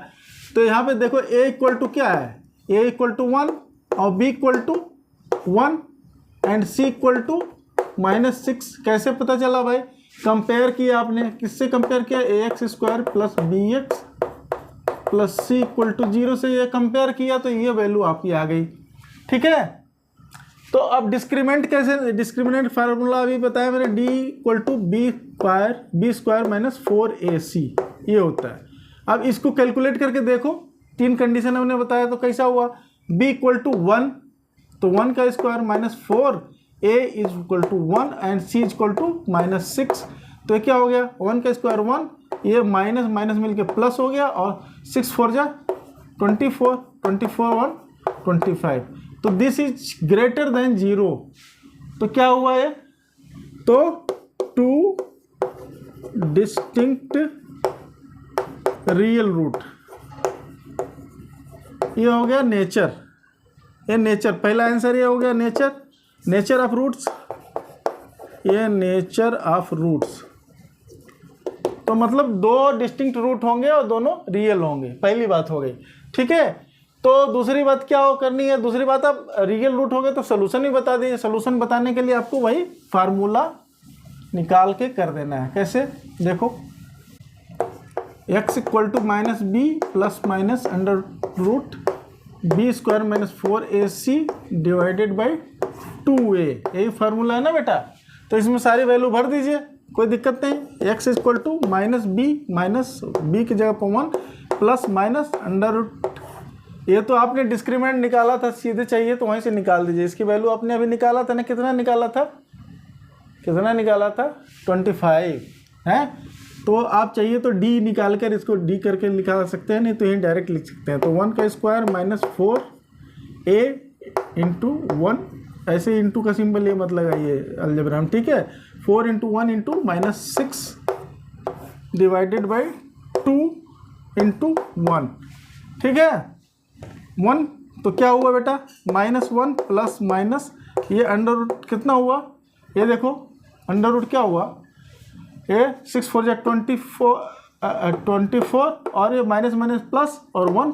तो यहाँ पे देखो a इक्वल टू क्या है, a इक्वल टू 1 और b equal to 1 and c equal to -6। कैसे पता चला भाई, कंपेयर किया आपने, किससे कंपेयर किया, ax square plus bx plus c equal to 0 से ये कंपेयर किया, तो ये वैल्यू आपकी आ गई, ठीक है। तो अब डिस्क्रिमिनेंट कैसे, डिस्क्रिमिनेंट फार्मूला अभी बताया मैंने, d equal to b square minus 4ac ये होता है। अब इसको कैलकुलेट करके देखो, 3 कंडीशन हमने बताया, तो कैसा हुआ, b इक्वल टू 1 तो 1 का square minus 4, a is equal to 1 and c equal to -6। तो ये क्या हो गया, 1 का स्क्वायर 1, ये माइनस माइनस मिलके प्लस हो गया और 6 4 जा 24, 24 1 25। तो दिस इज ग्रेटर देन 0। तो क्या हुआ है, तो 2 डिस्टिंक्ट रियल रूट, ये हो गया नेचर, ये नेचर, पहला आंसर ये हो गया नेचर, नेचर ऑफ रूट्स, ये नेचर ऑफ रूट्स। तो मतलब 2 डिस्टिंक्ट रूट होंगे और दोनों रियल होंगे, पहली बात हो गई, ठीक है। तो दूसरी बात क्या हो करनी है, दूसरी बात आप रियल रूट हो गए तो सोल्यूशन भी बता दीजिए। सोल्यूशन बताने के लिए आपको वही फार्मूला निकाल के कर देना है। कैसे, देखो x equal to minus b plus minus under root b square minus 4ac divided by 2a, यही फार्मूला है ना बेटा। तो इसमें सारी वैल्यू भर दीजिए, कोई दिक्कत नहीं। x equal to minus b की जगह पर 1 प्लस माइनस अंडर रूट, ये तो आपने डिस्क्रिमिनेंट निकाला था, सीधे चाहिए तो वहीं से निकाल दीजिए। इसकी वैल्यू आपने अभी निकाला था ना, कितना निकाला था, 25 है। तो आप चाहिए तो d निकाल कर इसको d करके निकाल सकते हैं, नहीं तो यहीं डायरेक्ट लिख सकते हैं। तो 1 का स्क्वायर माइनस 4a इंटू 1, ऐसे इंटू का सिंबल ये मत लगाइए अलजेब्रा में, ठीक है। 4 into 1 into -6 divided by 2 into 1, ठीक है। 1 तो क्या हुआ बेटा, -1 प्लस माइनस ये अंडर रूट कितना हुआ, ये देखो अंडर रूट क्या हुआ, ये 6 4 जा 24 और ये माइनस माइनस प्लस और 1,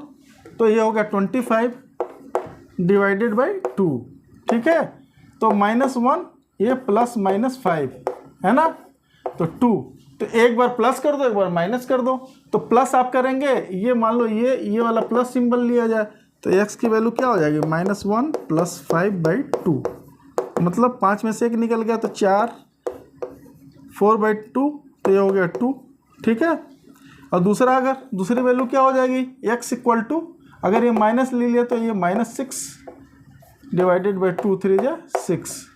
तो ये हो गया 25 डिवाइडेड बाई 2, ठीक है। तो -1 ये +-5 है ना, तो 2, तो एक बार प्लस कर दो एक बार माइनस कर दो। तो प्लस आप करेंगे, ये मान लो ये वाला प्लस सिंबल लिया जाए तो x की वैल्यू क्या हो जाएगी, -1 + 5/2, मतलब 5 में से 1 निकल गया तो 4, 4/2 तो ये हो गया 2, ठीक है। और दूसरा अगर दूसरी वैल्यू क्या हो जाएगी, x = अगर ये माइनस ले लिया तो ये -6 / 2, 3 × 6,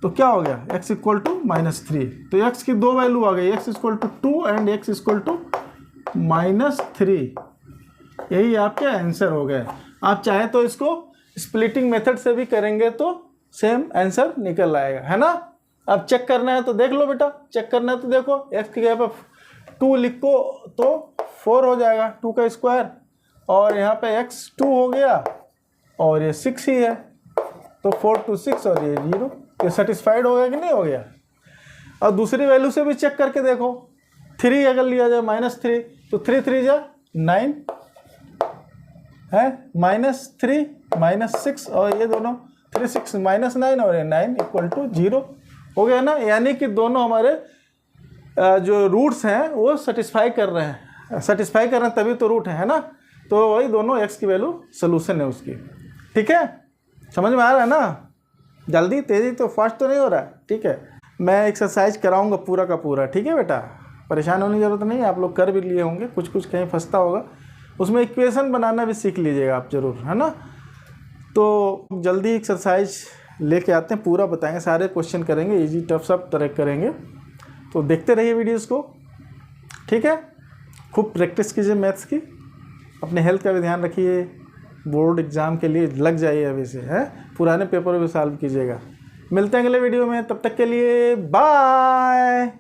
तो क्या हो गया, x = -3। तो x की दो वैल्यू आ गई, x = 2 एंड x = -3। यही आपके आंसर हो गए। आप चाहे तो इसको स्प्लिटिंग मेथड से भी करेंगे तो सेम आंसर निकल आएगा, है ना। अब चेक करना है तो देख लो बेटा, चेक करना है तो देखो, x की जगह पर 2 लिखो तो 4 हो जाएगा, 2 का स्क्वायर, और यहाँ पे x 2 हो गया और ये 6 ही है, तो 4 2 6 और ये 0, ये सेटिस्फाइड हो गया कि नहीं हो गया। और दूसरी वैल्यू से भी चेक करके देखो, 3 अगर लिया जाए -3 तो 3 3 जा 9 है, -3 -6 और ये दोनों 3 6 -9 और ये 9 = 0 हो गया ना। यानी कि दोनों हमारे जो रूट्स हैं वो सेटिस्फाई कर रहे हैं, तभी तो रूट है ना। तो वही दोनों x की वैल्यू सोल्यूशन है उसकी, ठीक है। समझ में आ रहा है ना, जल्दी तेज़ी तो फास्ट तो नहीं हो रहा है, ठीक है। मैं एक्सरसाइज कराऊंगा पूरा का पूरा, ठीक है बेटा, परेशान होने की ज़रूरत नहीं है। आप लोग कर भी लिए होंगे, कुछ कहीं फंसता होगा, उसमें इक्वेशन बनाना भी सीख लीजिएगा आप ज़रूर, है ना। तो जल्दी एक्सरसाइज लेके आते हैं, पूरा बताएंगे, सारे क्वेश्चन करेंगे, इजी टफ सब तरह करेंगे। तो देखते रहिए वीडियोस को, ठीक है। खूब प्रैक्टिस कीजिए मैथ्स की, अपने हेल्थ का भी ध्यान रखिए, बोर्ड एग्ज़ाम के लिए लग जाइए अभी से, है। पुराने पेपर भी सॉल्व कीजिएगा। मिलते हैं अगले वीडियो में, तब तक के लिए बाय।